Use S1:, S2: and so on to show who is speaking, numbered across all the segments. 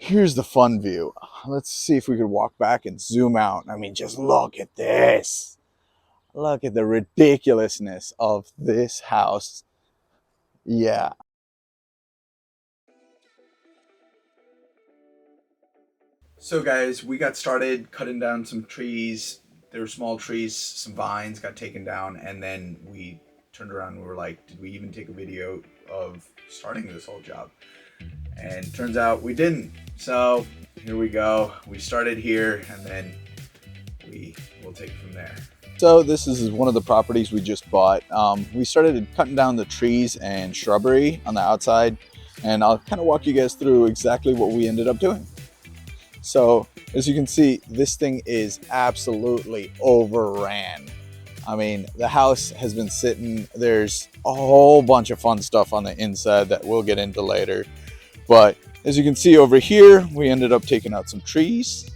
S1: Here's the fun view. Let's see if we could walk back and zoom out. I mean, just look at this. Look at the ridiculousness of this house. Yeah. So guys, we got started cutting down some trees. There were small trees, some vines got taken down, and then we turned around and we were like, did we even take a video of starting this whole job? And turns out we didn't. So here we go. We started here and then we will take it from there. So this is one of the properties we just bought. We started cutting down the trees and shrubbery on the outside, and I'll kind of walk you guys through exactly what we ended up doing. So as you can see, this thing is absolutely overran. I mean, the house has been sitting. There's a whole bunch of fun stuff on the inside that we'll get into later. But as you can see over here, we ended up taking out some trees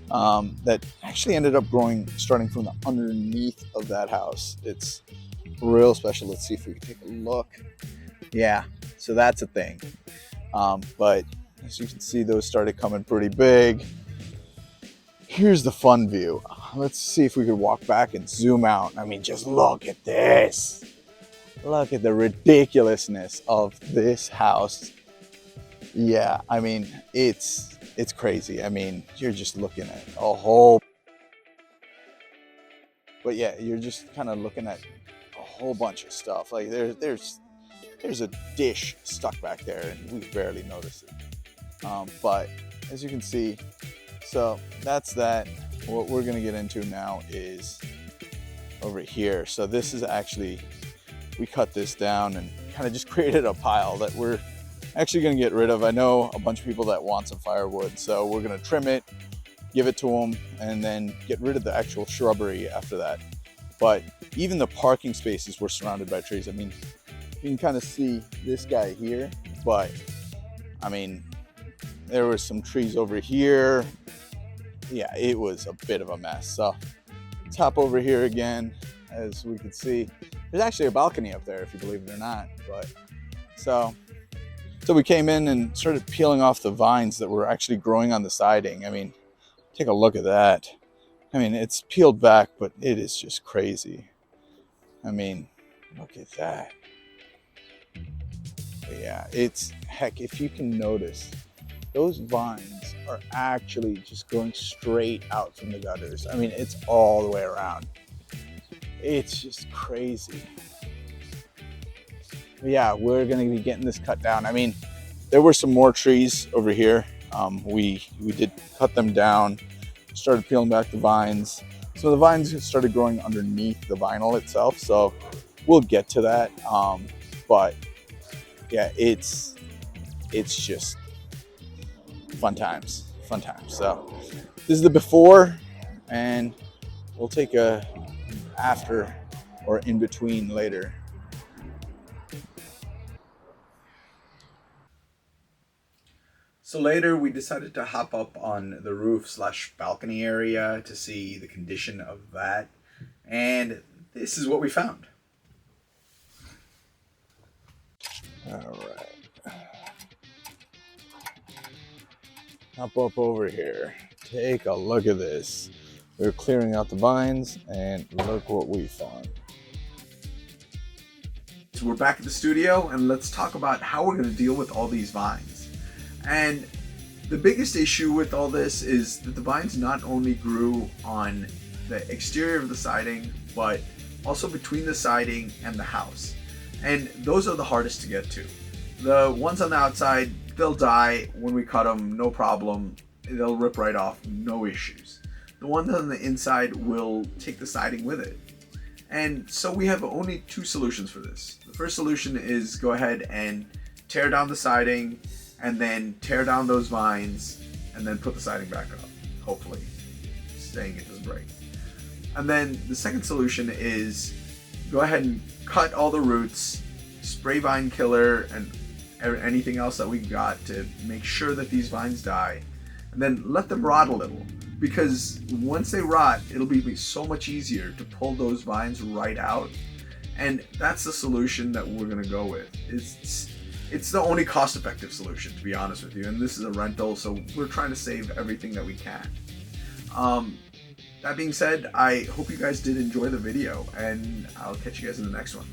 S1: that actually ended up growing starting from the underneath of that house. It's real special. Let's see if we can take a look. Yeah, so that's a thing. But as you can see, those started coming pretty big. Here's the fun view. Let's see if we could walk back and zoom out. I mean, just look at this. Look at the ridiculousness of this house. Yeah, I mean, it's crazy. I mean, you're just looking at a whole, but yeah, you're just kind of looking at a whole bunch of stuff. Like there's a dish stuck back there and we barely noticed it. But as you can see, so that's that. What we're gonna get into now is over here. So this is actually, we cut this down and kind of just created a pile that we're actually gonna get rid of. I know a bunch of people that want some firewood, so we're gonna trim it, give it to them, and then get rid of the actual shrubbery after that. But even the parking spaces were surrounded by trees. I mean, you can kind of see this guy here, but I mean, there were some trees over here. Yeah, it was a bit of a mess. So let's hop over here again. As we can see, there's actually a balcony up there, if you believe it or not. But so we came in and started peeling off the vines that were actually growing on the siding. I mean, take a look at that. I mean, it's peeled back, but it is just crazy. I mean, look at that. But yeah, it's, heck, if you can notice, those vines are actually just going straight out from the gutters. I mean, it's all the way around. It's just crazy. But yeah, we're gonna be getting this cut down. I mean, there were some more trees over here. We did cut them down, started peeling back the vines. So the vines started growing underneath the vinyl itself. So we'll get to that. But yeah, it's just fun times. So this is the before, and we'll take a after or in between later. So later we decided to hop up on the roof / balcony area to see the condition of that. And this is what we found. All right. Hop up over here. Take a look at this. We're clearing out the vines and look what we found. So we're back at the studio and let's talk about how we're going to deal with all these vines. And the biggest issue with all this is that the vines not only grew on the exterior of the siding, but also between the siding and the house. And those are the hardest to get to. The ones on the outside, they'll die when we cut them, no problem. They'll rip right off, no issues. The ones on the inside will take the siding with it. And so we have only two solutions for this. The first solution is go ahead and tear down the siding and then tear down those vines and then put the siding back up, hopefully, saying it doesn't break. And then the second solution is go ahead and cut all the roots, spray vine killer and anything else that we got to make sure that these vines die, and then let them rot a little, because once they rot, it'll be so much easier to pull those vines right out. And that's the solution that we're gonna go with. It's the only cost-effective solution, to be honest with you. And this is a rental, so we're trying to save everything that we can. That being said, I hope you guys did enjoy the video, and I'll catch you guys in the next one.